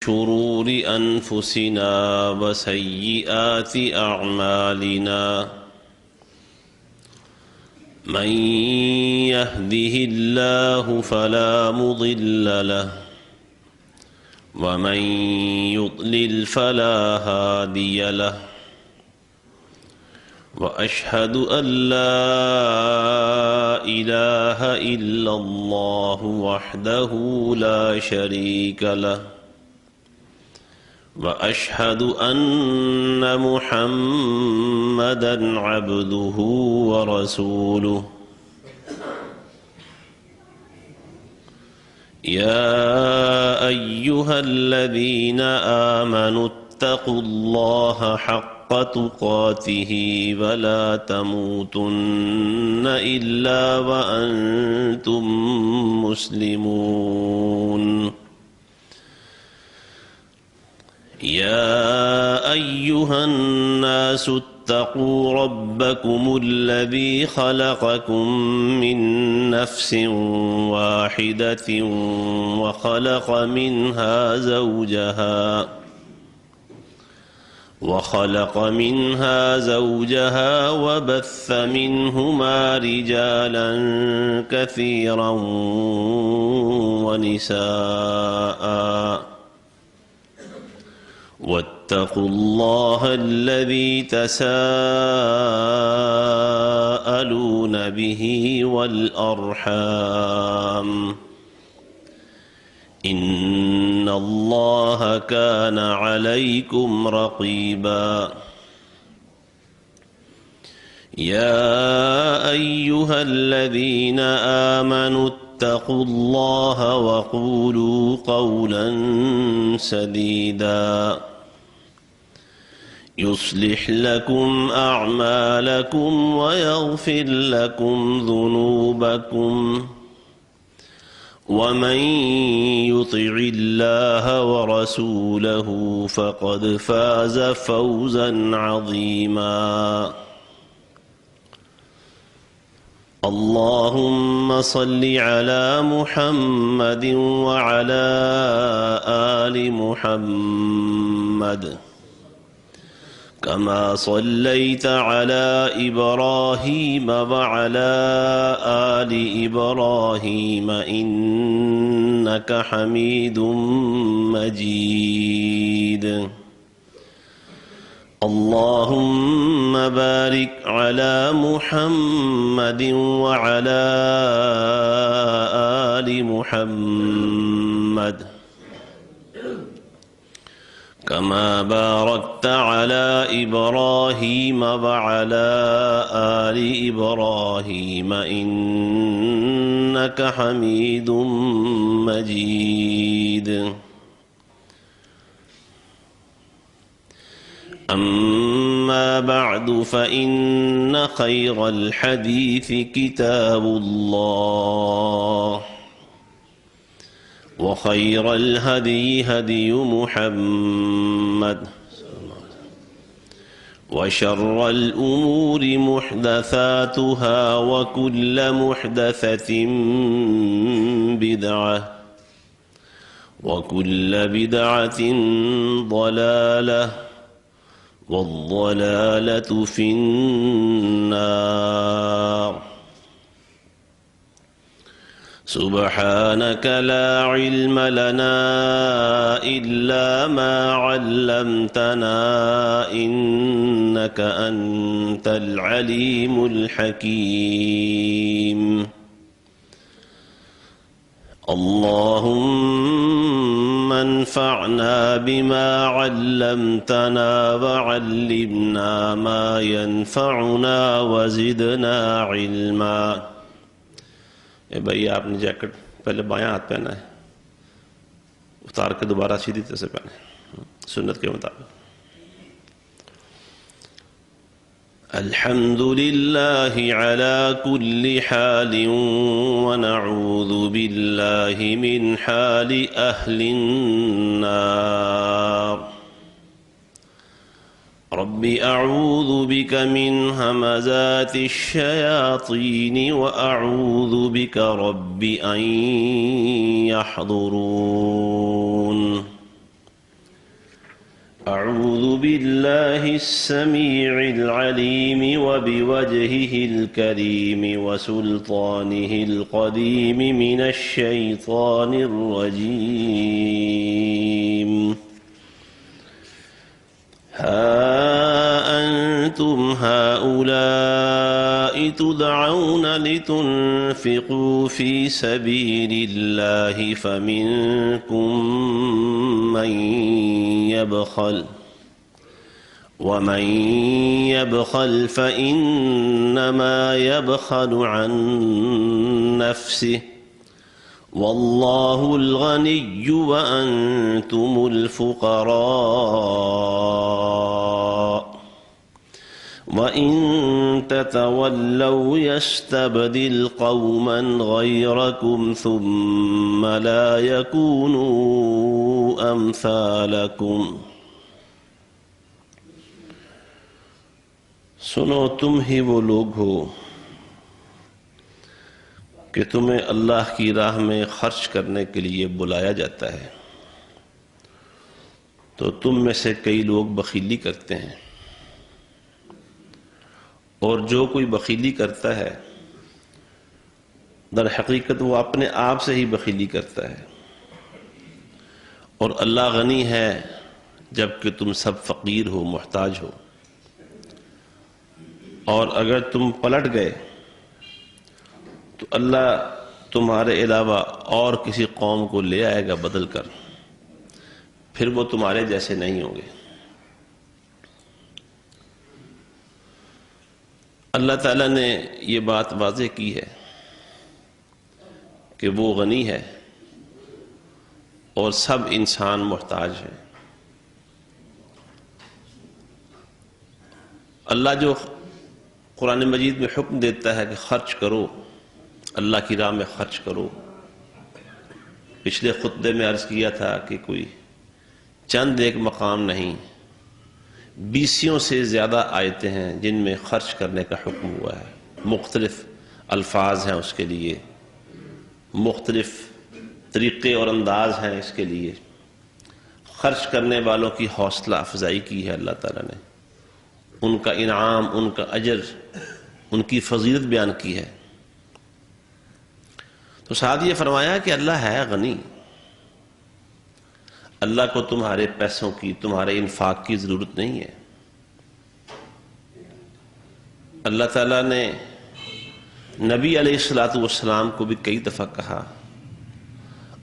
شرور أنفسنا وسيئات أعمالنا من يهده الله فلا مضل له ومن يضلل فلا هادي له وأشهد أن لا إله إلا الله وحده لا شريك له وأشهد أن محمدًا عبده ورسوله يا أيها الذين آمنوا اتقوا الله حق تقاته ولا تموتن إلا وأنتم مسلمون يا أيها الناس اتقوا ربكم الذي خلقكم من نفس واحدة وخلق منها زوجها وبث منهما رجالا كثيرا ونساء واتقوا الله الذي تساءلون به والأرحام إن الله كان عليكم رقيبا يا أيها الذين آمنوا اتقوا الله وقولوا قولا سديدا يصلح لكم أعمالكم ويغفر لكم ذنوبكم ومن يطع الله ورسوله فقد فاز فوزا عظيما اللهم صل على محمد وعلى آل محمد كما صليت على إبراهيم وعلى آل إبراهيم إنك حميد مجيد اللهم بارك على محمد وعلى آل محمد كما باركت على إبراهيم وعلى آل إبراهيم إنك حميد مجيد أما بعد فإن خير الحديث كتاب الله وخير الهدي هدي محمد وشر الأمور محدثاتها وكل محدثة بدعة وكل بدعة ضلالة والضلالة في النار سبحانك لا علم لنا إلا ما علمتنا إنك أنت العليم الحكيم اللهم انفعنا بما علمتنا وعلمنا ما ينفعنا وزدنا علما. بھائی آپ نے جیکٹ پہلے بایاں ہاتھ پہنا ہے، اتار کے دوبارہ سیدھی طرح سے پہنے سنت کے مطابق. الحمد لله على كل حال ونعوذ بالله من حال أهل النار. رب أعوذ بك من همزات الشياطين وأعوذ بك رب أن يحضرون. أعوذ بالله السميع العليم وبوجهه الكريم وسلطانه القديم من الشيطان الرجيم. ها أنتم هؤلاء تدعون لتنفقوا في سبيل الله فمنكم من يبخل ومن يبخل فإنما يبخل عن نفسه والله الغني وأنتم الفقراء وإن تتولوا يستبدل قوما غيركم ثم لا يكونوا أمثالكم. سنو تم ہی وہ لوگ ہو کہ تمہیں اللہ کی راہ میں خرچ کرنے کے لیے بلایا جاتا ہے تو تم میں سے کئی لوگ بخیلی کرتے ہیں، اور جو کوئی بخیلی کرتا ہے در حقیقت وہ اپنے آپ سے ہی بخیلی کرتا ہے، اور اللہ غنی ہے جبکہ تم سب فقیر ہو، محتاج ہو. اور اگر تم پلٹ گئے تو اللہ تمہارے علاوہ اور کسی قوم کو لے آئے گا بدل کر، پھر وہ تمہارے جیسے نہیں ہوں گے. اللہ تعالیٰ نے یہ بات واضح کی ہے کہ وہ غنی ہے اور سب انسان محتاج ہیں. اللہ جو قرآن مجید میں حکم دیتا ہے کہ خرچ کرو، اللہ کی راہ میں خرچ کرو. پچھلے خطبے میں عرض کیا تھا کہ کوئی چند ایک مقام نہیں، 20 سے زیادہ آیتیں ہیں جن میں خرچ کرنے کا حکم ہوا ہے. مختلف الفاظ ہیں اس کے لیے، مختلف طریقے اور انداز ہیں اس کے لیے. خرچ کرنے والوں کی حوصلہ افزائی کی ہے اللہ تعالیٰ نے، ان کا انعام، ان کا اجر، ان کی فضیلت بیان کی ہے. تو ساتھ یہ فرمایا کہ اللہ ہے غنی، اللہ کو تمہارے پیسوں کی، تمہارے انفاق کی ضرورت نہیں ہے. اللہ تعالیٰ نے نبی علیہ السلام کو بھی کئی دفعہ کہا،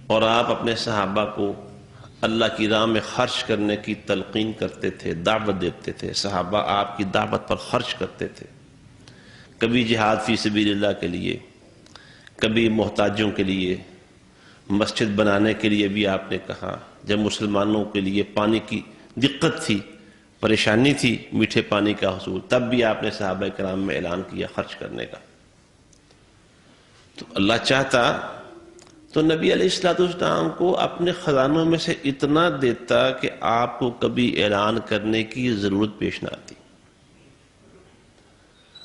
اور آپ اپنے صحابہ کو اللہ کی راہ میں خرچ کرنے کی تلقین کرتے تھے، دعوت دیتے تھے. صحابہ آپ کی دعوت پر خرچ کرتے تھے، کبھی جہاد فی سبیل اللہ کے لیے، کبھی محتاجوں کے لیے. مسجد بنانے کے لیے بھی آپ نے کہا، جب مسلمانوں کے لیے پانی کی دقت تھی، پریشانی تھی میٹھے پانی کا حصول، تب بھی آپ نے صحابہ کرام میں اعلان کیا خرچ کرنے کا. تو اللہ چاہتا تو نبی علیہ السلام کو اپنے خزانوں میں سے اتنا دیتا کہ آپ کو کبھی اعلان کرنے کی ضرورت پیش نہ آتی.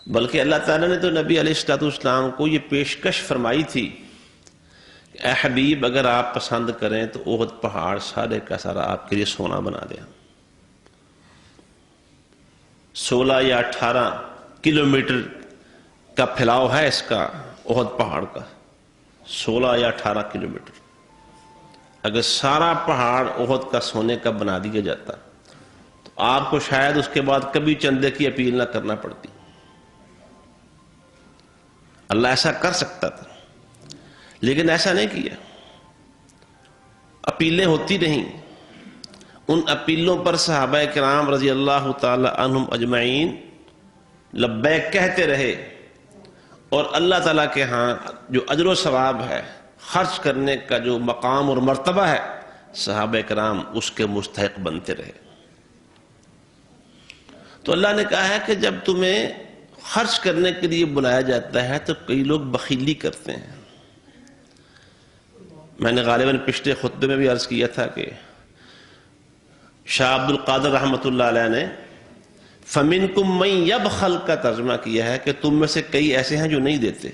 بلکہ اللہ تعالیٰ نے تو نبی علیہ السلام کو یہ پیشکش فرمائی تھی کہ اے حبیب، اگر آپ پسند کریں تو احد پہاڑ سارے کا سارا آپ کے لیے سونا بنا دیں. 16 یا 18 کلومیٹر کا پھیلاؤ ہے اس کا، احد پہاڑ کا 16 یا 18 کلومیٹر. اگر سارا پہاڑ احد کا سونے کا بنا دیا جاتا تو آپ کو شاید اس کے بعد کبھی چندے کی اپیل نہ کرنا پڑتی. اللہ ایسا کر سکتا تھا لیکن ایسا نہیں کیا. اپیلیں ہوتی رہیں، ان اپیلوں پر صحابہ کرام رضی اللہ تعالی عنہم اجمعین لبیک کہتے رہے، اور اللہ تعالیٰ کے ہاں جو اجر و ثواب ہے، خرچ کرنے کا جو مقام اور مرتبہ ہے، صحابہ کرام اس کے مستحق بنتے رہے. تو اللہ نے کہا ہے کہ جب تمہیں خرچ کرنے کے لیے بلایا جاتا ہے تو کئی لوگ بخیلی کرتے ہیں. میں نے غالباً پچھلے خطبے میں بھی عرض کیا تھا کہ شاہ عبد القادر رحمۃ اللہ علیہ نے فَمِنْكُمْ مَنْ يَبْخَلْ کا ترجمہ کیا ہے کہ تم میں سے کئی ایسے ہیں جو نہیں دیتے،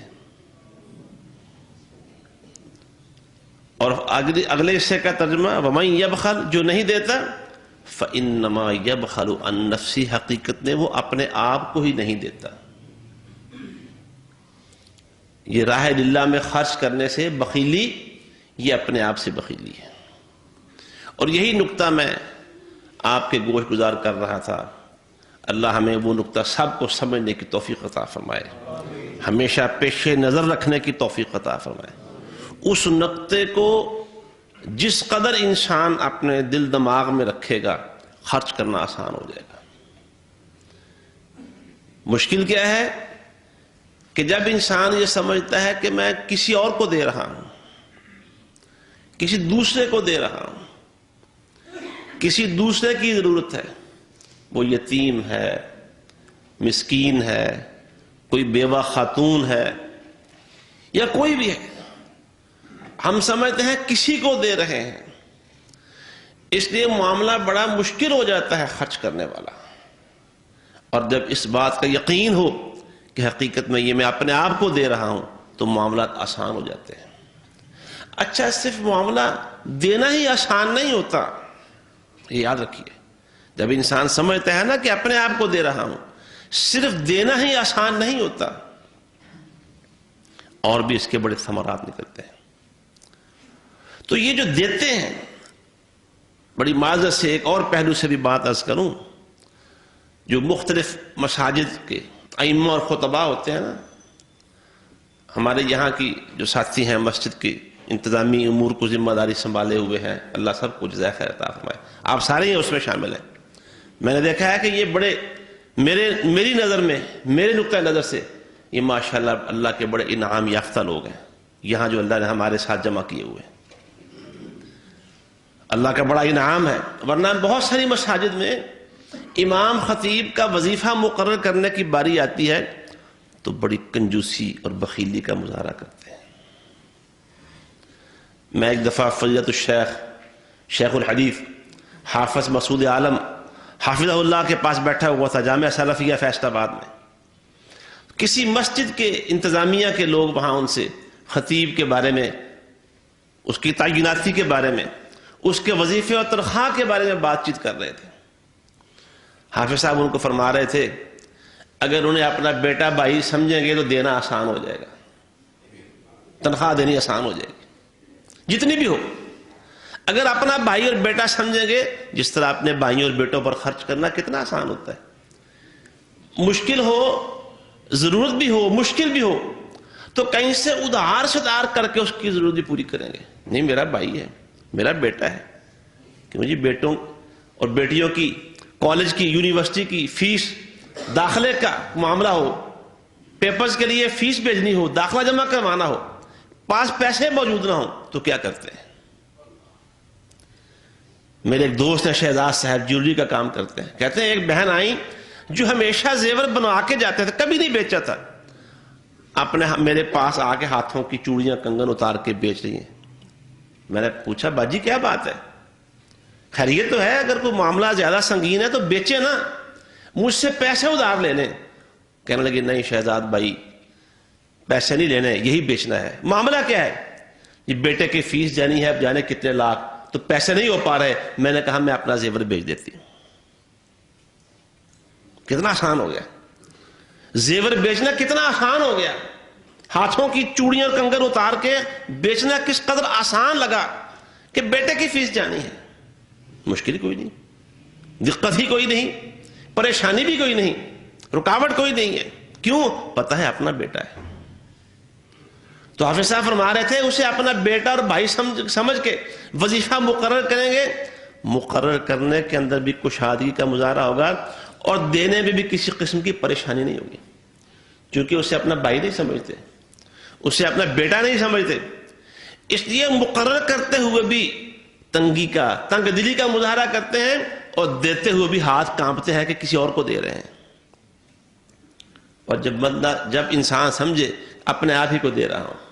اور اگلے حصے کا ترجمہ وَمَنْ يَبْخَلْ جو نہیں دیتا فإنما يبخل عن نفسه، حقیقت میں وہ اپنے آپ کو ہی نہیں دیتا. یہ راہ اللہ میں خرچ کرنے سے بخیلی، یہ اپنے آپ سے بخیلی ہے. اور یہی نقطہ میں آپ کے گوش گزار کر رہا تھا. اللہ ہمیں وہ نقطہ سب کو سمجھنے کی توفیق عطا فرمائے، ہمیشہ پیش نظر رکھنے کی توفیق عطا فرمائے. اس نقطے کو جس قدر انسان اپنے دل دماغ میں رکھے گا، خرچ کرنا آسان ہو جائے گا. مشکل کیا ہے کہ جب انسان یہ سمجھتا ہے کہ میں کسی اور کو دے رہا ہوں، کسی دوسرے کو دے رہا ہوں، کسی دوسرے کی ضرورت ہے، وہ یتیم ہے، مسکین ہے، کوئی بیوہ خاتون ہے، یا کوئی بھی ہے، ہم سمجھتے ہیں کسی کو دے رہے ہیں، اس لیے معاملہ بڑا مشکل ہو جاتا ہے خرچ کرنے والا. اور جب اس بات کا یقین ہو کہ حقیقت میں یہ میں اپنے آپ کو دے رہا ہوں تو معاملات آسان ہو جاتے ہیں. اچھا، صرف معاملہ دینا ہی آسان نہیں ہوتا، یہ یاد رکھیے. جب انسان سمجھتا ہے نا کہ اپنے آپ کو دے رہا ہوں، صرف دینا ہی آسان نہیں ہوتا، اور بھی اس کے بڑے ثمرات نکلتے ہیں. تو یہ جو دیتے ہیں، بڑی معذرت سے ایک اور پہلو سے بھی بات عرض کروں. جو مختلف مساجد کے ائمہ اور خطباء ہوتے ہیں نا، ہمارے یہاں کی جو ساتھی ہیں مسجد کی انتظامی امور کو ذمہ داری سنبھالے ہوئے ہیں، اللہ سب کو جزائے خیر عطا فرمائے. آپ سارے ہی اس میں شامل ہیں. میں نے دیکھا ہے کہ یہ بڑے میری نظر میں، میرے نقطۂ نظر سے یہ ماشاءاللہ اللہ کے بڑے انعام یافتہ لوگ ہیں یہاں جو اللہ نے ہمارے ساتھ جمع کیے ہوئے ہیں. اللہ کا بڑا انعام ہے. ورنہ بہت ساری مساجد میں امام خطیب کا وظیفہ مقرر کرنے کی باری آتی ہے تو بڑی کنجوسی اور بخیلی کا مظاہرہ کرتے ہیں. میں ایک دفعہ فضیلت الشیخ شیخ الحدیث حافظ مسعود عالم حافظہ اللہ کے پاس بیٹھا ہوا تھا جامعہ سلفیہ فیصل آباد میں. کسی مسجد کے انتظامیہ کے لوگ وہاں ان سے خطیب کے بارے میں، اس کی تعیناتی کے بارے میں، اس کے وظیفے اور تنخواہ کے بارے میں بات چیت کر رہے تھے. حافظ صاحب ان کو فرما رہے تھے اگر انہیں اپنا بیٹا بھائی سمجھیں گے تو دینا آسان ہو جائے گا، تنخواہ دینی آسان ہو جائے گی جتنی بھی ہو. اگر اپنا بھائی اور بیٹا سمجھیں گے، جس طرح اپنے بھائیوں اور بیٹوں پر خرچ کرنا کتنا آسان ہوتا ہے. مشکل ہو، ضرورت بھی ہو، مشکل بھی ہو، تو کہیں سے ادھار سدھار کر کے اس کی ضرورت بھی پوری کریں گے. نہیں، میرا بھائی ہے، میرا بیٹا ہے، کہ مجھے بیٹوں اور بیٹیوں کی کالج کی، یونیورسٹی کی فیس، داخلے کا معاملہ ہو، پیپرز کے لیے فیس بھیجنی ہو، داخلہ جمع کروانا ہو، پاس پیسے موجود نہ ہوں تو کیا کرتے ہیں. میرے ایک دوست ہیں شہزاد صاحب، جیولری کا کام کرتے ہیں. کہتے ہیں ایک بہن آئی جو ہمیشہ زیور بنوا کے جاتے تھے، کبھی نہیں بیچا تھا، اپنے میرے پاس آ کے ہاتھوں کی چوڑیاں کنگن اتار کے بیچ رہی ہیں. میں نے پوچھا باجی کیا بات ہے، خیریت تو ہے؟ اگر کوئی معاملہ زیادہ سنگین ہے تو بیچے نا، مجھ سے پیسے ادھار لینے. کہنے لگے نہیں شہزاد بھائی، پیسے نہیں لینے، یہی بیچنا ہے. معاملہ کیا ہے؟ یہ بیٹے کی فیس جانی ہے، جانے کتنے لاکھ، تو پیسے نہیں ہو پا رہے. میں نے کہا میں اپنا زیور بیچ دیتی ہوں. کتنا آسان ہو گیا، زیور بیچنا کتنا آسان ہو گیا. ہاتھوں کی چوڑیاں کنگن اتار کے بیچنا کس قدر آسان لگا کہ بیٹے کی فیس جانی ہے. مشکل کوئی نہیں، دقت ہی کوئی نہیں، پریشانی بھی کوئی نہیں، رکاوٹ کوئی نہیں ہے. کیوں؟ پتہ ہے اپنا بیٹا ہے. تو حافظ صاحب فرما رہے تھے اسے اپنا بیٹا اور بھائی سمجھ کے وظیفہ مقرر کریں گے. مقرر کرنے کے اندر بھی کشادگی کا مظاہرہ ہوگا اور دینے میں بھی کسی قسم کی پریشانی نہیں ہوگی، کیونکہ اسے اپنا بھائی نہیں سمجھتے، اسے اپنا بیٹا نہیں سمجھتے. اس لیے مقرر کرتے ہوئے بھی تنگی کا، تنگ دلی کا مظاہرہ کرتے ہیں، اور دیتے ہوئے بھی ہاتھ کانپتے ہیں کہ کسی اور کو دے رہے ہیں. اور جب انسان سمجھے اپنے آپ ہی کو دے رہا ہوں،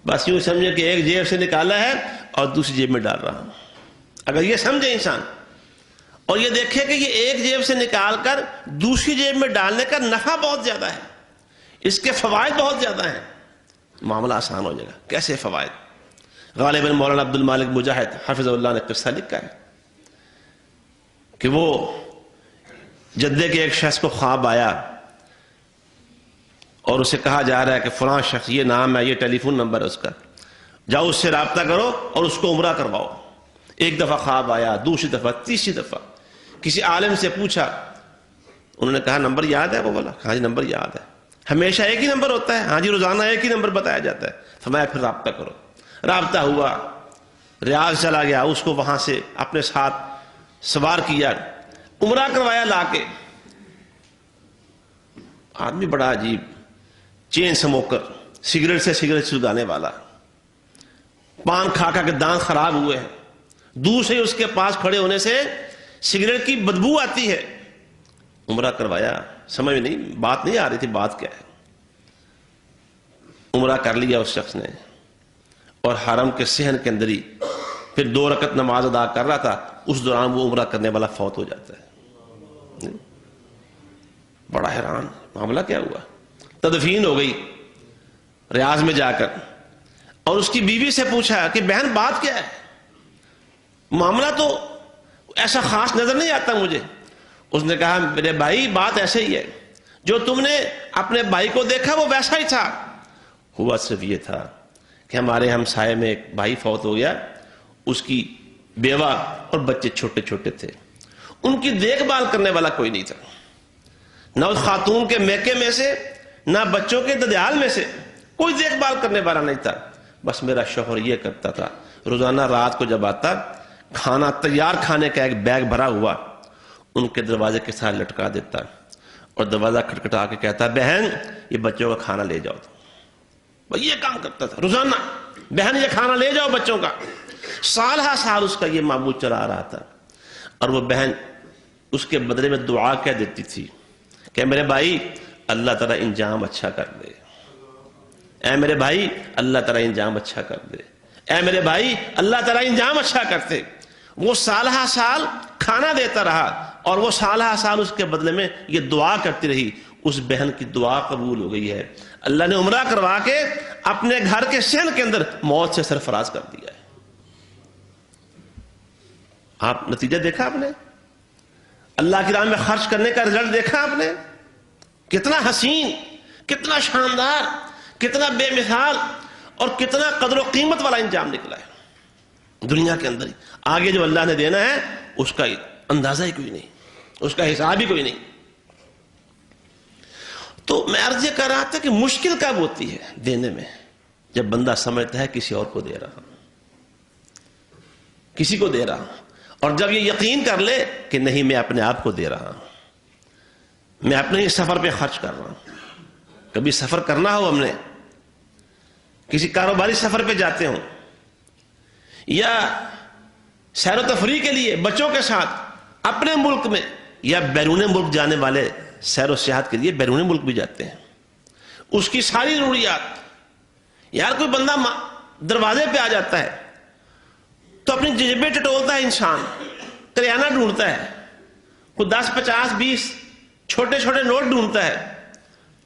بس یوں سمجھے کہ ایک جیب سے نکالا ہے اور دوسری جیب میں ڈال رہا ہوں. اگر یہ سمجھے انسان اور یہ دیکھے کہ یہ ایک جیب سے نکال کر دوسری جیب میں ڈالنے کا نفع بہت زیادہ ہے، اس کے فوائد بہت زیادہ ہیں، معاملہ آسان ہو جائے گا. کیسے فوائد؟ غالباً مولانا عبد المالک مجاہد حفظہ اللہ نے قصہ لکھا ہے. کہ وہ جدے کے ایک شخص کو خواب آیا اور اسے کہا جا رہا ہے کہ فلاں شخص یہ نام ہے، یہ ٹیلی فون نمبر ہے اس کا، جاؤ اس سے رابطہ کرو اور اس کو عمرہ کرواؤ۔ ایک دفعہ خواب آیا، دوسری دفعہ، تیسری دفعہ کسی عالم سے پوچھا، انہوں نے کہا نمبر یاد ہے؟ وہ بولا ہاں جی نمبر یاد ہے۔ ہمیشہ ایک ہی نمبر ہوتا ہے؟ ہاں جی روزانہ ایک ہی نمبر بتایا جاتا ہے۔ فرمایا پھر رابطہ کرو۔ رابطہ ہوا، ریاض چلا گیا، اس کو وہاں سے اپنے ساتھ سوار کیا، عمرہ کروایا لا کے۔ آدمی بڑا عجیب، چین سموکر، سگریٹ سے سگریٹ سلگانے والا، پان کھا کھا کے دانت خراب ہوئے ہیں، دور سے اس کے پاس کھڑے ہونے سے سگریٹ کی بدبو آتی ہے۔ عمرہ کروایا، سمجھ میں نہیں، بات نہیں آ رہی تھی بات کیا ہے۔ عمرہ کر لیا اس شخص نے، اور حرم کے صحن کے اندر ہی پھر 2 رکعت نماز ادا کر رہا تھا، اس دوران وہ عمرہ کرنے والا فوت ہو جاتا ہے۔ بڑا حیران، معاملہ کیا ہوا؟ تدفین ہو گئی ریاض میں جا کر، اور اس کی بیوی سے پوچھا کہ بہن بات کیا ہے؟ معاملہ تو ایسا خاص نظر نہیں آتا مجھے۔ اس نے کہا میرے بھائی بات ایسے ہی ہے، جو تم نے اپنے بھائی کو دیکھا وہ ویسا ہی تھا۔ ہوا صرف یہ تھا کہ ہمارے ہمسائے میں ایک بھائی فوت ہو گیا، اس کی بیوہ اور بچے چھوٹے چھوٹے تھے، ان کی دیکھ بھال کرنے والا کوئی نہیں تھا، نہ اس خاتون کے میکے میں سے نہ بچوں کے ددیال میں سے کوئی دیکھ بھال کرنے والا نہیں تھا۔ بس میرا شوہر یہ کرتا تھا، روزانہ رات کو جب آتا، کھانا تیار کھانے کا ایک بیگ بھرا ہوا ان کے دروازے کے ساتھ لٹکا دیتا، اور دروازہ کھٹکھٹا کے کہتا بہن یہ بچوں کا کھانا لے جاؤ۔ بھئی یہ کام کرتا تھا روزانہ، بہن یہ کھانا لے جاؤ بچوں کا۔ سال ہا سال اس کا یہ معمول چلا رہا تھا، اور وہ بہن اس کے بدلے میں دعا کہہ دیتی تھی کہ میرے بھائی اللہ تعالیٰ انجام اچھا کر دے، اے میرے بھائی اللہ تعالیٰ انجام اچھا کر دے، اے میرے بھائی اللہ تعالیٰ انجام اچھا کرتے۔ وہ سال ہا سال کھانا دیتا رہا، اور وہ سال ہا سال اس کے بدلے میں یہ دعا کرتی رہی۔ اس بہن کی دعا قبول ہو گئی ہے، اللہ نے عمرہ کروا کے اپنے گھر کے صحن کے اندر موت سے سرفراز کر دیا ہے۔ آپ نتیجہ دیکھا آپ نے؟ اللہ کی راہ میں خرچ کرنے کا رزلٹ دیکھا آپ نے؟ کتنا حسین، کتنا شاندار، کتنا بے مثال، اور کتنا قدر و قیمت والا انجام نکلا ہے دنیا کے اندر ہی۔ آگے جو اللہ نے دینا ہے اس کا اندازہ ہی کوئی نہیں، اس کا حساب ہی کوئی نہیں۔ تو میں عرض یہ کر رہا تھا کہ مشکل کب ہوتی ہے دینے میں؟ جب بندہ سمجھتا ہے کسی اور کو دے رہا ہوں، کسی کو دے رہا ہوں، اور جب یہ یقین کر لے کہ نہیں میں اپنے آپ کو دے رہا ہوں، میں اپنے ہی سفر پہ خرچ کر رہا ہوں۔ کبھی سفر کرنا ہو، ہم نے کسی کاروباری سفر پہ جاتے ہوں، یا سیر و تفریح کے لیے بچوں کے ساتھ اپنے ملک میں، یا بیرون ملک جانے والے سیر و سیاحت کے لیے بیرون ملک بھی جاتے ہیں، اس کی ساری ضروریات، یار کوئی بندہ دروازے پہ آ جاتا ہے تو اپنی جیبیں ٹٹولتا ہے، انسان کریانہ ڈھونڈتا ہے، کوئی 10 50 20 چھوٹے چھوٹے نوٹ ڈھونڈتا ہے۔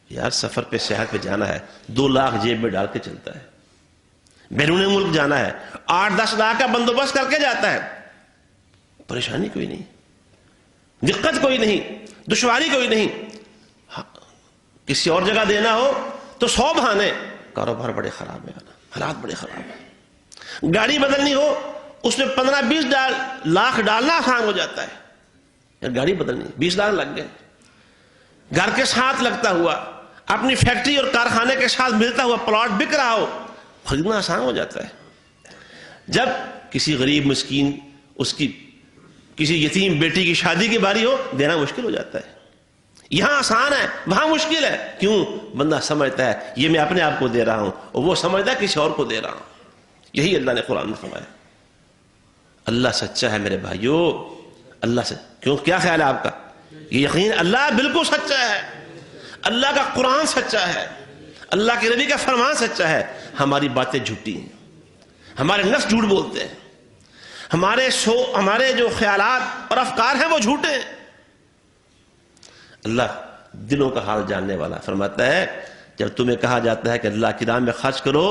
یار سفر پہ سیاحت پہ جانا ہے، 2 لاکھ جیب میں ڈال کے چلتا ہے، بیرون ملک جانا ہے 8-10 لاکھ کا بندوبست کر کے جاتا ہے، پریشانی کوئی نہیں، دقت کوئی نہیں، دشواری کوئی نہیں۔ کسی اور جگہ دینا ہو تو 100 بہانے، کاروبار بڑے خراب ہے، حالات بڑے خراب ہیں۔ گاڑی بدلنی ہو اس میں 15-20 لاکھ ڈالنا آسان ہو جاتا ہے، یار گاڑی بدلنی 20 لاکھ لگ گئے۔ گھر کے ساتھ لگتا ہوا، اپنی فیکٹری اور کارخانے کے ساتھ ملتا ہوا پلاٹ بک رہا ہو، خریدنا آسان ہو جاتا ہے۔ جب کسی غریب مسکین، اس کی کسی یتیم بیٹی کی شادی کی باری ہو، دینا مشکل ہو جاتا ہے۔ یہاں آسان ہے وہاں مشکل ہے، کیوں؟ بندہ سمجھتا ہے یہ میں اپنے آپ کو دے رہا ہوں، اور وہ سمجھتا ہے کسی اور کو دے رہا ہوں۔ یہی اللہ نے قرآن میں فرمایا۔ اللہ سچا ہے میرے بھائیو، اللہ سے کیوں؟ کیا خیال ہے آپ کا؟ یہ یقین اللہ بالکل سچا ہے، اللہ کا قرآن سچا ہے، اللہ کے نبی کا فرمان سچا ہے۔ ہماری باتیں جھوٹی ہیں، ہمارے نفس جھوٹ بولتے ہیں، ہمارے جو خیالات اور افکار ہیں وہ جھوٹے ہیں۔ اللہ دلوں کا حال جاننے والا فرماتا ہے جب تمہیں کہا جاتا ہے کہ اللہ کی راہ میں خرچ کرو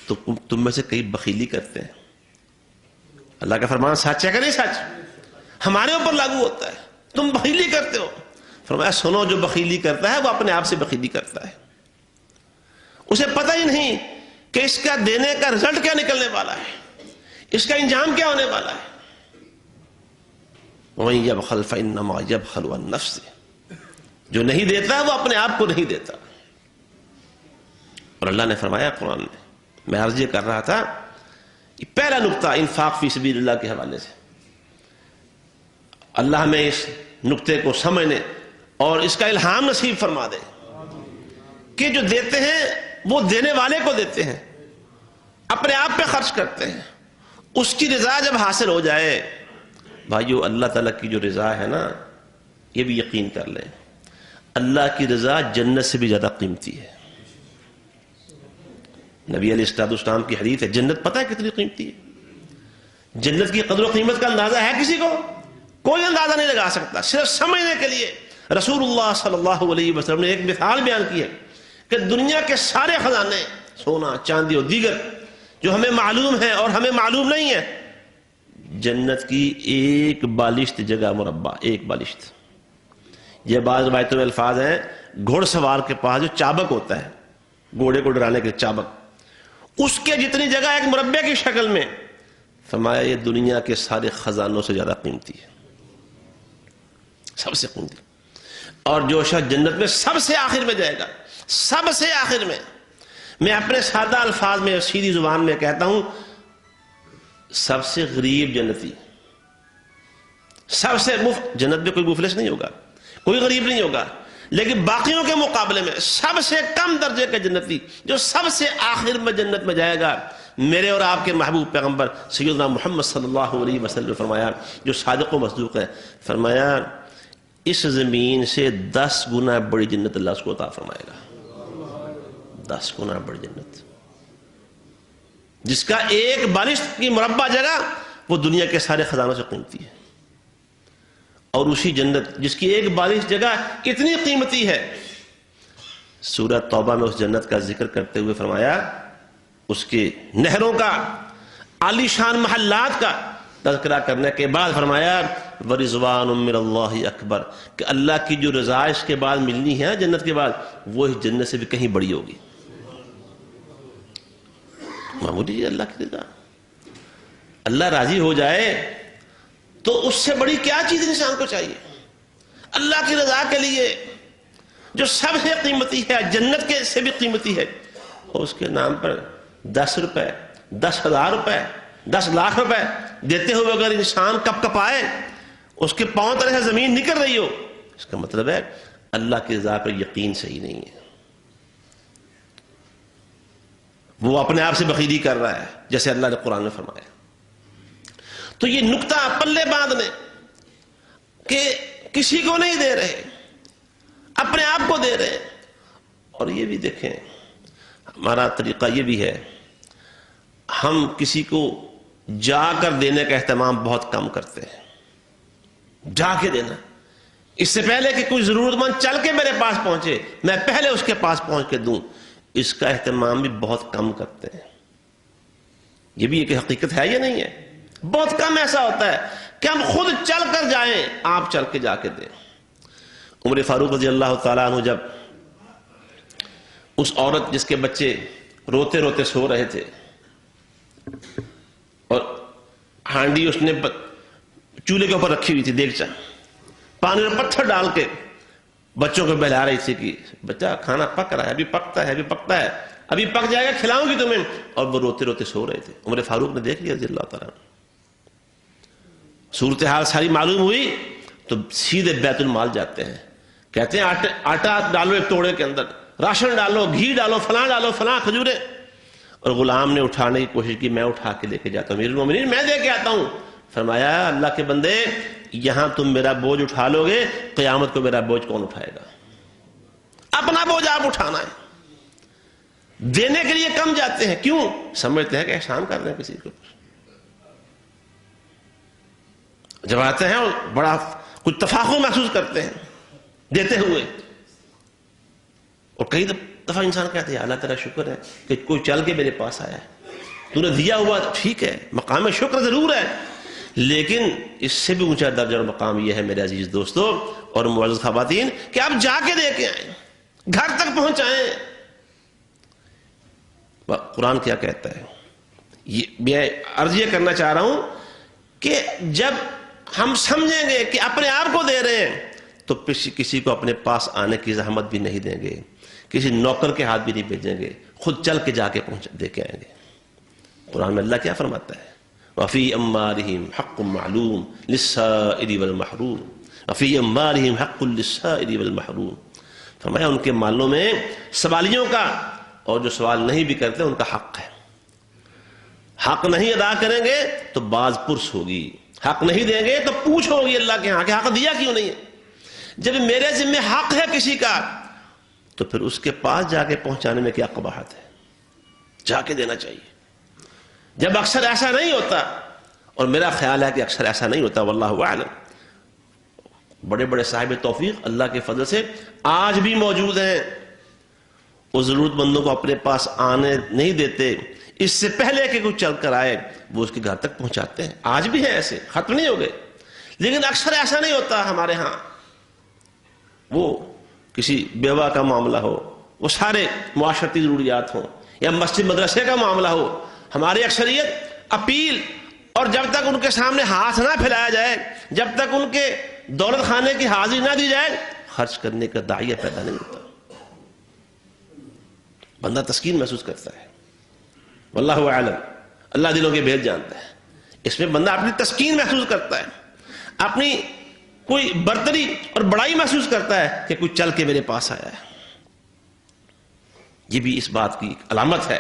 تو تم میں سے کئی بخیلی کرتے ہیں۔ اللہ کا فرمان سچ ہے کہ نہیں سچ؟ ہمارے اوپر لاگو ہوتا ہے، تم بخیلی کرتے ہو۔ فرمایا سنو، جو بخیلی کرتا ہے وہ اپنے آپ سے بخیلی کرتا ہے، اسے پتہ ہی نہیں کہ اس کا دینے کا رزلٹ کیا نکلنے والا ہے، اس کا انجام کیا ہونے والا ہے۔ وَمَن يَبْخَلْ فَإِنَّمَا يَبْخَلُ عَن نَفْسِهِ، جو نہیں دیتا وہ اپنے آپ کو نہیں دیتا۔ اور اللہ نے فرمایا قرآن میں عرض یہ کر رہا تھا، یہ پہلا نقطہ انفاق فی سبیل اللہ کے حوالے سے، اللہ ہمیں اس نقطے کو سمجھنے اور اس کا الہام نصیب فرما دے کہ جو دیتے ہیں وہ دینے والے کو دیتے ہیں، اپنے آپ پہ خرچ کرتے ہیں، اس کی رضا جب حاصل ہو جائے، بھائیو اللہ تعالیٰ کی جو رضا ہے نا، یہ بھی یقین کر لیں، اللہ کی رضا جنت سے بھی زیادہ قیمتی ہے۔ نبی علیہ السلام کی حدیث ہے، جنت پتہ ہے کتنی قیمتی ہے؟ جنت کی قدر و قیمت کا اندازہ ہے کسی کو؟ کوئی اندازہ نہیں لگا سکتا۔ صرف سمجھنے کے لیے رسول اللہ صلی اللہ علیہ وسلم نے ایک مثال بیان کی ہے کہ دنیا کے سارے خزانے، سونا چاندی اور دیگر جو ہمیں معلوم ہے اور ہمیں معلوم نہیں ہے، جنت کی ایک بالشت جگہ مربع، ایک بالشت۔ یہ بعض روایتوں میں الفاظ ہیں، گھوڑ سوار کے پاس جو چابک ہوتا ہے، گھوڑے کو ڈرانے کے چابک، اس کے جتنی جگہ ایک مربع کی شکل میں، فرمایا یہ دنیا کے سارے خزانوں سے زیادہ قیمتی ہے، سب سے قیمتی۔ اور جو شخص جنت میں سب سے آخر میں جائے گا، سب سے آخر میں اپنے سادہ الفاظ میں سیدھی زبان میں کہتا ہوں، سب سے غریب جنتی، سب سے مفت، جنت میں کوئی مفلس نہیں ہوگا، کوئی غریب نہیں ہوگا، لیکن باقیوں کے مقابلے میں سب سے کم درجے کا جنتی جو سب سے آخر میں جنت میں جائے گا، میرے اور آپ کے محبوب پیغمبر سیدنا محمد صلی اللہ علیہ وسلم نے فرمایا، جو صادق و مصدوق ہے، فرمایا اس زمین سے 10 گنا بڑی جنت اللہ اس کو عطا فرمائے گا، 10 گنا بڑی جنت، جس کا ایک بالشت کی مربع جگہ وہ دنیا کے سارے خزانوں سے قیمتی ہے۔ اور اسی جنت جس کی ایک بالشت جگہ اتنی قیمتی ہے، سورہ توبہ میں اس جنت کا ذکر کرتے ہوئے فرمایا، اس کے نہروں کا، عالی شان محلات کا تذکرہ کرنے کے بعد فرمایا وَرِضْوَانٌ مِّنَ اللَّهِ اکبر، کہ اللہ کی جو رضا اس کے بعد ملنی ہے جنت کے بعد، وہ اس جنت سے بھی کہیں بڑی ہوگی۔ معمولی جی اللہ کی رضا، اللہ راضی ہو جائے تو اس سے بڑی کیا چیز انسان کو چاہیے؟ اللہ کی رضا کے لیے جو سب سے قیمتی ہے، جنت کے سے بھی قیمتی ہے، اور اس کے نام پر 10 روپے، 10,000 روپے، 10 لاکھ روپے دیتے ہوئے اگر انسان کپ کپائے، اس کے پاؤں طرح سے زمین نکل رہی ہو، اس کا مطلب ہے اللہ کی رضا پر یقین صحیح نہیں ہے، وہ اپنے آپ سے بخیلی کر رہا ہے، جیسے اللہ نے قرآن میں فرمایا۔ تو یہ نقطہ پلے باندھنے کہ کسی کو نہیں دے رہے، اپنے آپ کو دے رہے۔ اور یہ بھی دیکھیں، ہمارا طریقہ یہ بھی ہے، ہم کسی کو جا کر دینے کا اہتمام بہت کم کرتے ہیں، جا کے دینا، اس سے پہلے کہ کوئی ضرورت مند چل کے میرے پاس پہنچے میں پہلے اس کے پاس پہنچ کے دوں، اس کا اہتمام بھی بہت کم کرتے ہیں۔ یہ بھی ایک حقیقت ہے یا نہیں ہے؟ بہت کم ایسا ہوتا ہے کہ ہم خود چل کر جائیں، آپ چل کے جا کے دیں۔ عمر فاروق رضی اللہ تعالیٰ عنہ جب اس عورت جس کے بچے روتے روتے سو رہے تھے اور ہانڈی اس نے چولہے کے اوپر رکھی ہوئی تھی، دیگچا، پانی میں پتھر ڈال کے بچوں کو بہلا رہی تھی کہ بچہ کھانا پک رہا ہے، ابھی پکتا ہے، ابھی پکتا ہے، ابھی پک جائے گا، کھلاؤں گی تمہیں، اور وہ روتے روتے سو رہے تھے۔ عمر فاروق نے دیکھ لیا رضی اللہ تعالیٰ عنہ، صورتحال ساری معلوم ہوئی تو سیدھے بیت المال جاتے ہیں، کہتے ہیں آٹا ڈالو ایک توڑے کے اندر، راشن ڈالو، گھی ڈالو، فلاں کھجوریں، اور غلام نے اٹھانے کی کوشش کی، میں اٹھا کے لے کے جاتا ہوں، امیر المومنین میں دے کے آتا ہوں۔ فرمایا اللہ کے بندے، یہاں تم میرا بوجھ اٹھا لو گے، قیامت کو میرا بوجھ کون اٹھائے گا؟ اپنا بوجھ آپ اٹھانا ہے۔ دینے کے لیے کم جاتے ہیں، کیوں؟ سمجھتے ہیں کہ احسان کر رہے ہیں کسی کو، جب آتے ہیں بڑا کچھ تفاخر محسوس کرتے ہیں دیتے ہوئے، اور کئی دفعہ انسان کہتے ہیں اللہ تعالیٰ شکر ہے کہ کوئی چل کے میرے پاس آیا ہے، تو نے دیا ہوا ٹھیک ہے، مقام شکر ضرور ہے، لیکن اس سے بھی اونچا درجہ اور مقام یہ ہے میرے عزیز دوستو اور معزز خواتین کہ آپ جا کے دے کے آئیں، گھر تک پہنچائیں۔ قرآن کیا کہتا ہے؟ میں عرض یہ کرنا چاہ رہا ہوں کہ جب ہم سمجھیں گے کہ اپنے آپ کو دے رہے ہیں تو کسی کو اپنے پاس آنے کی زحمت بھی نہیں دیں گے، کسی نوکر کے ہاتھ بھی نہیں بھیجیں گے، خود چل کے جا کے دے کے آئیں گے۔ قرآن میں اللہ کیا فرماتا ہے؟ وَفِي أَمْوَالِهِمْ حَقٌّ مَّعْلُومٌ لِلسَّائِلِ وَالْمَحْرُومِ وَفِي أَمْوَالِهِمْ حَقٌّ لِلسَّائِلِ وَالْمَحْرُومِ، فرمایا ان کے مالوں میں سوالیوں کا اور جو سوال نہیں بھی کرتے ان کا حق ہے۔ حق نہیں ادا کریں گے تو باز پرس ہوگی، حق نہیں دیں گے تو پوچھ ہوگی اللہ کے ہاں کہ حق دیا کیوں نہیں ہے۔ جب میرے ذمہ حق ہے کسی کا تو پھر اس کے پاس جا کے پہنچانے میں کیا قباحت ہے؟ جا کے دینا چاہیے۔ جب اکثر ایسا نہیں ہوتا، اور میرا خیال ہے کہ اکثر ایسا نہیں ہوتا، واللہ اعلم، بڑے بڑے صاحب توفیق اللہ کے فضل سے آج بھی موجود ہیں، وہ ضرورت مندوں کو اپنے پاس آنے نہیں دیتے، اس سے پہلے کہ کوئی چل کر آئے وہ اس کے گھر تک پہنچاتے ہیں۔ آج بھی ہیں ایسے، ختم نہیں ہو گئے، لیکن اکثر ایسا نہیں ہوتا ہمارے ہاں۔ وہ کسی بیوہ کا معاملہ ہو، وہ سارے معاشرتی ضروریات ہوں، یا مسجد مدرسے کا معاملہ ہو، ہماری اکثریت اپیل، اور جب تک ان کے سامنے ہاتھ نہ پھیلایا جائے، جب تک ان کے دولت خانے کی حاضری نہ دی جائے، خرچ کرنے کا داعیہ پیدا نہیں ہوتا۔ بندہ تسکین محسوس کرتا ہے، واللہ اعلم، اللہ دلوں کے بھید جانتا ہے۔ اس میں بندہ اپنی تسکین محسوس کرتا ہے، اپنی کوئی برتری اور بڑائی محسوس کرتا ہے کہ کوئی چل کے میرے پاس آیا ہے۔ یہ بھی اس بات کی ایک علامت ہے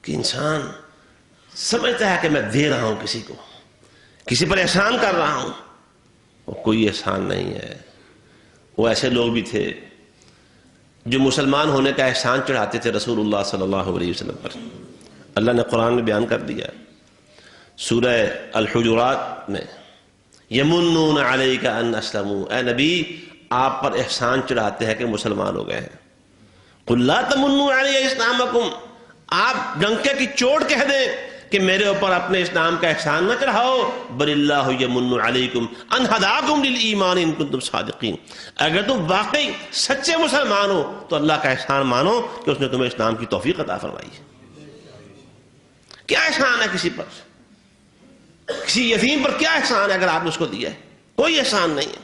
کہ انسان سمجھتا ہے کہ میں دے رہا ہوں کسی کو، کسی پر احسان کر رہا ہوں۔ وہ کوئی احسان نہیں ہے۔ وہ ایسے لوگ بھی تھے جو مسلمان ہونے کا احسان چڑھاتے تھے رسول اللہ صلی اللہ علیہ وسلم پر۔ اللہ نے قرآن میں بیان کر دیا سورہ الحجرات میں، یمنون علیک ان اسلموا، اے نبی آپ پر احسان چڑھاتے ہیں کہ مسلمان ہو گئے ہیں۔ قل لا تمنوا علی اسلامکم، آپ ڈنکے کی چوٹ کہہ دیں کہ میرے اوپر اپنے اسلام کا احسان نہ چڑھاؤ، بل اللہ یمن علیکم ان ہداکم للایمان ان کنتم صادقین، اگر تم واقعی سچے مسلمان ہو تو اللہ کا احسان مانو کہ اس نے تمہیں اسلام کی توفیق عطا فرمائی ہے۔ کیا احسان ہے کسی پر؟ کسی یتیم پر کیا احسان ہے اگر آپ نے اس کو دیا ہے؟ کوئی احسان نہیں ہے۔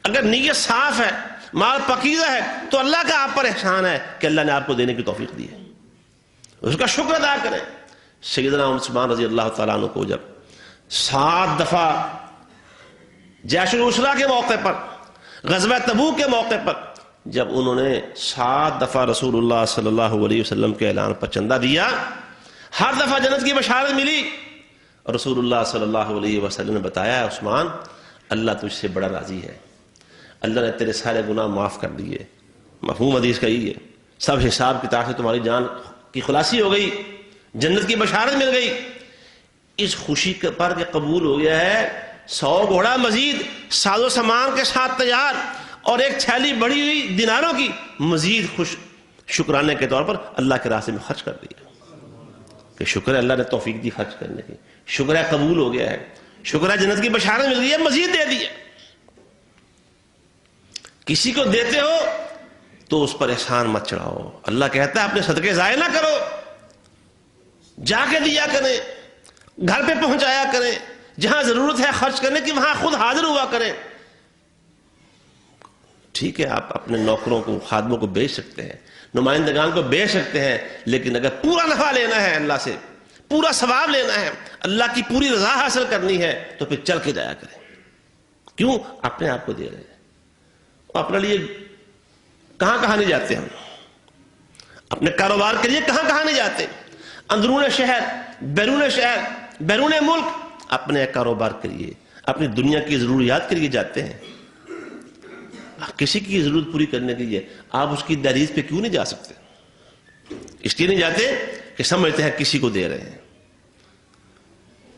اگر نیت صاف ہے، مال پاکیزہ ہے، تو اللہ کا آپ پر احسان ہے کہ اللہ نے آپ کو دینے کی توفیق دی ہے، اس کا شکر ادا کریں۔ سیدنا عثمان رضی اللہ تعالیٰ عنہ کو جب 7 دفعہ جیش العسرہ کے موقع پر، غزوہ تبوک کے موقع پر، جب انہوں نے 7 دفعہ رسول اللہ صلی اللہ علیہ وسلم کے اعلان پر چندہ دیا، ہر دفعہ جنت کی بشارت ملی، اور رسول اللہ صلی اللہ علیہ وسلم نے بتایا عثمان اللہ تجھ سے بڑا راضی ہے، اللہ نے تیرے سارے گناہ معاف کر دیے۔ مفہوم حدیث کا یہ ہے، سب حساب کتاب سے تمہاری جان کی خلاصی ہو گئی، جنت کی بشارت مل گئی۔ اس خوشی پر کہ قبول ہو گیا ہے، 100 گھوڑا مزید ساز و سامان کے ساتھ تیار، اور ایک تھیلی بڑی ہوئی دیناروں کی مزید شکرانے کے طور پر اللہ کے راستے میں خرچ کر دیا کہ شکر ہے اللہ نے توفیق دی خرچ کرنے کی، شکر ہے قبول ہو گیا ہے، شکر ہے جنت کی بشارت مل گئی ہے، مزید دے دیا۔ کسی کو دیتے ہو تو اس پر احسان مت چڑھاؤ، اللہ کہتا ہے اپنے صدقے ضائع نہ کرو، جا کے دیا کریں، گھر پہ پہنچایا کریں، جہاں ضرورت ہے خرچ کرنے کی وہاں خود حاضر ہوا کریں۔ ٹھیک ہے آپ اپنے نوکروں کو، خادموں کو بیچ سکتے ہیں، نمائندگان کو بیچ سکتے ہیں، لیکن اگر پورا نفع لینا ہے اللہ سے، پورا ثواب لینا ہے، اللہ کی پوری رضا حاصل کرنی ہے، تو پھر چل کے جایا کریں۔ کیوں؟ اپنے آپ کو دے رہے ہیں، اپنے لیے کہاں کہاں نہیں جاتے ہم، اپنے کاروبار کے لیے کہاں کہاں نہیں جاتے، اندرون شہر، بیرون شہر، بیرون ملک، اپنے کاروبار کے لیے، اپنی دنیا کی ضروریات کے لیے جاتے ہیں۔ کسی کی ضرورت پوری کرنے کے لیے آپ اس کی دہلیز پہ کیوں نہیں جا سکتے؟ اس لیے نہیں جاتے کہ سمجھتے ہیں کسی کو دے رہے ہیں،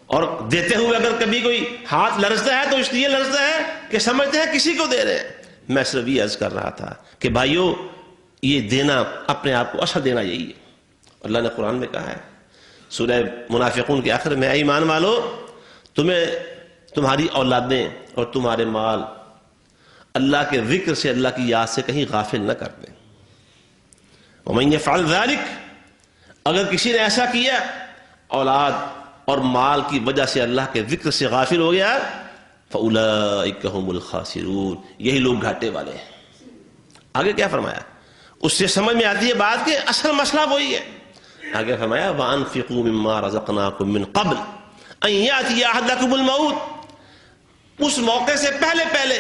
اور دیتے ہوئے اگر کبھی کوئی ہاتھ لرزتا ہے تو اس لیے لرزتا ہے کہ سمجھتے ہیں کسی کو دے رہے ہیں۔ میں صرف یہ عرض کر رہا تھا کہ بھائیو یہ دینا اپنے آپ کو اصل دینا یہی ہے۔ اللہ نے قرآن میں کہا ہے سورہ منافقون کے آخر میں، اے ایمان والو تمہیں تمہاری اولادیں اور تمہارے مال اللہ کے ذکر سے، اللہ کی یاد سے کہیں غافل نہ کر دیں. وَمَن يَفْعَلْ ذَلِكَ، اگر کسی نے ایسا کیا، اولاد اور مال کی وجہ سے اللہ کے ذکر سے غافل ہو گیا، فَأُولَئِكَ هُمُ الْخَاسِرُونَ، یہی لوگ گھاٹے والے ہیں. آگے کیا فرمایا؟ اس سے سمجھ میں آتی ہے بات کہ اصل مسئلہ وہی ہے. آگے فرمایا وَأَنفِقُوا مِمَّا رَزَقْنَاكُم مِّن قَبْلِ أَن يَأْتِيَ أَحَدَكُمُ الْمَوْتُ، اس موقع سے پہلے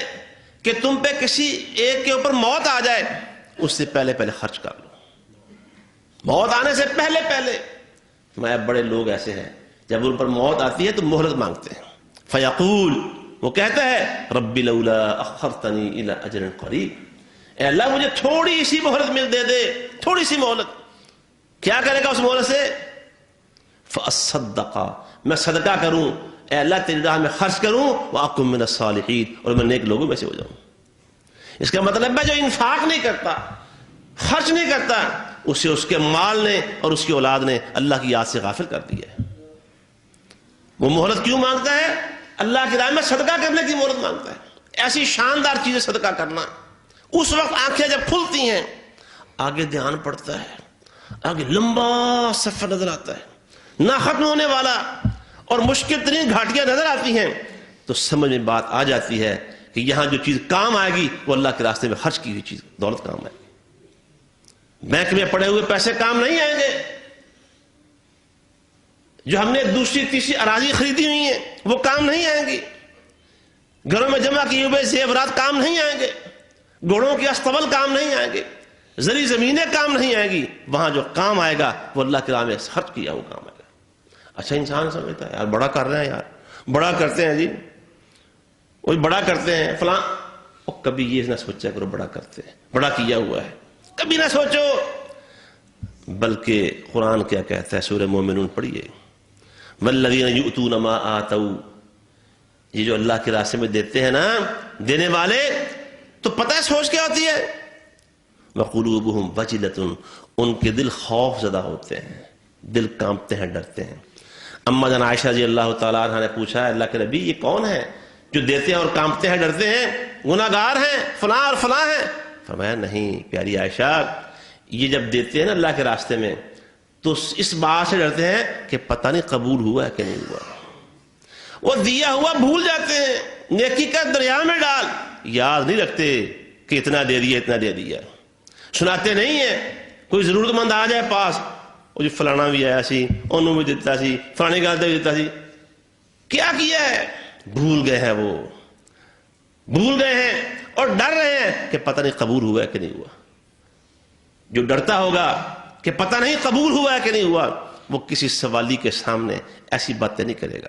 کہ تم پہ کسی ایک کے اوپر موت آ جائے، اس سے پہلے خرچ کر لو. موت آنے سے پہلے. میں بڑے لوگ ایسے ہیں جب ان پر موت آتی ہے تو مہلت مانگتے ہیں. فیقول، وہ کہتا ہے رب لولا اخرتنی الی اجل قریب، اے اللہ مجھے تھوڑی سی مہلت دے دے، تھوڑی سی مہلت. کیا کرے گا اس مہلت سے؟ فاصدق، میں صدقہ کروں، اے اللہ تیری راہ میں خرچ کروں، واکن من الصالحین، اور میں نیک لوگوں میں سے ہو جاؤں. اس کا مطلب ہے جو انفاق نہیں کرتا، خرچ نہیں کرتا، اسے اس کے مال نے اور اس کی اولاد نے اللہ کی یاد سے غافل کر دیا ہے. وہ مہلت کیوں مانگتا ہے؟ اللہ کی راہ میں صدقہ کرنے کی مہلت مانگتا ہے. ایسی شاندار چیزیں صدقہ کرنا، اس وقت آنکھیں جب کھلتی ہیں، آگے دھیان پڑتا ہے، آگے لمبا سفر نظر آتا ہے، نہ ختم ہونے والا، اور مشکل ترین گھاٹیاں نظر آتی ہیں، تو سمجھ میں بات آ جاتی ہے کہ یہاں جو چیز کام آئے گی وہ اللہ کے راستے میں خرچ کی ہوئی چیز، دولت کام آئے گی. بینک میں پڑے ہوئے پیسے کام نہیں آئیں گے. جو ہم نے دوسری تیسری اراضی خریدی ہوئی ہیں وہ کام نہیں آئیں گی. گھروں میں جمع کیے ہوئے زیورات کام نہیں آئیں گے. گھوڑوں کے استبل کام نہیں آئیں گے. زرعی زمینیں کام نہیں آئیں گی. وہاں جو کام آئے گا وہ اللہ کے راہ میں خرچ کیا وہ کام آئے گا. اچھا انسان سمجھتا ہے یار بڑا کر رہے ہیں، یار بڑا کرتے ہیں، جی وہی بڑا کرتے ہیں فلاں. اور کبھی یہ نہ سوچا کرو بڑا کرتے ہیں، بڑا کیا ہوا ہے، کبھی نہ سوچو. بلکہ قرآن کیا کہتا ہے؟ سورہ مومنون پڑھیے، والذین یؤتون ما آتوا، یہ جو اللہ کے راستے میں دیتے ہیں نا، دینے والے تو پتہ ہے سوچ کیا ہوتی ہے؟ وقلوبہم وجلۃ، ان کے دل خوف زدہ ہوتے ہیں، دل کانپتے ہیں، ڈرتے ہیں. اما جان عائشہ رضی اللہ تعالیٰ عنہ نے پوچھا اللہ کے نبی یہ کون ہے جو دیتے ہیں اور کانپتے ہیں، ڈرتے ہیں، گناہ گار ہیں، فلاں اور فلاں ہیں؟ فرمایا نہیں پیاری عائشہ، یہ جب دیتے ہیں نا اللہ کے راستے میں تو اس بات سے ڈرتے ہیں کہ پتہ نہیں قبول ہوا ہے کہ نہیں ہوا. وہ دیا ہوا بھول جاتے ہیں، نیکی کا دریا میں ڈال، یاد نہیں رکھتے کہ اتنا دے دیا اتنا دے دیا. سناتے نہیں ہیں. کوئی ضرورت مند آ جائے پاس، وہ جو فلانا بھی آیا سی، انہوں بھی دیتا سی، فلانی گال بھی دیتا سی. کیا کیا ہے؟ بھول گئے ہیں، وہ بھول گئے ہیں اور ڈر رہے ہیں کہ پتہ نہیں قبول ہوا ہے کہ نہیں ہوا. جو ڈرتا ہوگا کہ پتہ نہیں قبول ہوا ہے کہ نہیں ہوا، وہ کسی سوالی کے سامنے ایسی باتیں نہیں کرے گا.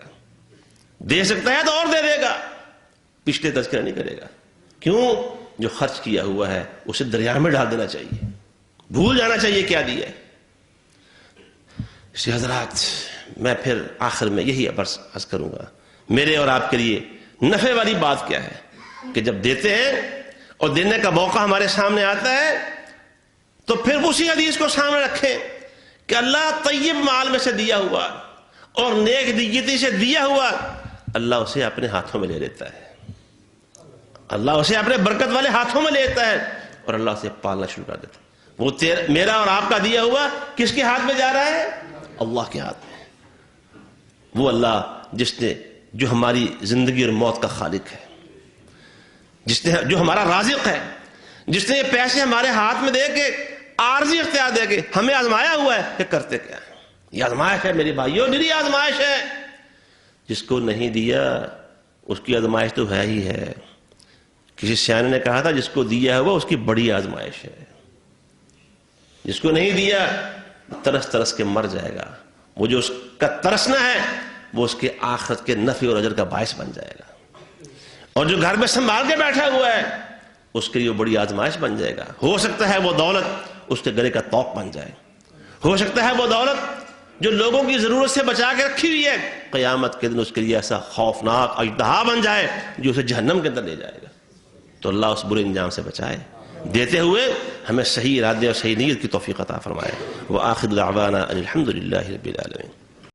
دے سکتا ہے تو اور دے دے گا، پچھلے تذکرہ نہیں کرے گا. کیوں؟ جو خرچ کیا ہوا ہے اسے دریا میں ڈال دینا چاہیے، بھول جانا چاہیے کیا دیا ہے. اسی حضرات میں پھر آخر میں یہی عرض کروں گا، میرے اور آپ کے لیے نفع والی بات کیا ہے کہ جب دیتے ہیں اور دینے کا موقع ہمارے سامنے آتا ہے تو پھر اسی حدیث کو سامنے رکھیں کہ اللہ طیب مال میں سے دیا ہوا اور نیک نیتی سے دیا ہوا اللہ اسے اپنے ہاتھوں میں لے لیتا ہے. اللہ اسے اپنے برکت والے ہاتھوں میں لیتا ہے اور اللہ اسے پالنا شروع کر دیتا ہے. وہ میرا اور آپ کا دیا ہوا کس کے ہاتھ میں جا رہا ہے؟ اللہ کے ہاتھ میں. وہ اللہ جو ہماری زندگی اور موت کا خالق ہے، جو ہمارا رازق ہے، جس نے یہ پیسے ہمارے ہاتھ میں دے کے عارضی اختیار دے کے ہمیں آزمایا ہوا ہے کہ کرتے کیا ہے. یہ آزمائش ہے میری بھائیوں، میری آزمائش ہے. جس کو نہیں دیا اس کی آزمائش تو ہے ہی ہے. کسی سیانے نے کہا تھا جس کو دیا ہوا اس کی بڑی آزمائش ہے. جس کو نہیں دیا ترس ترس کے مر جائے گا. وہ جو اس کا ترسنا ہے وہ اس کے آخرت کے نفع اور اجر کا باعث بن جائے گا. اور جو گھر میں سنبھال کے بیٹھا ہوا ہے اس کے لیے وہ بڑی آزمائش بن جائے گا. ہو سکتا ہے وہ دولت اس کے گلے کا طوق بن جائے. ہو سکتا ہے وہ دولت جو لوگوں کی ضرورت سے بچا کے رکھی ہوئی ہے قیامت کے دن اس کے لیے ایسا خوفناک اژدہا بن جائے جو اسے جہنم کے اندر لے جائے گا. تو اللہ اس برے انجام سے بچائے. دیتے ہوئے ہمیں صحیح ارادے اور صحیح نیت کی توفیق عطا فرمائے. وآخر دعوانا ان الحمد للہ رب العالمین.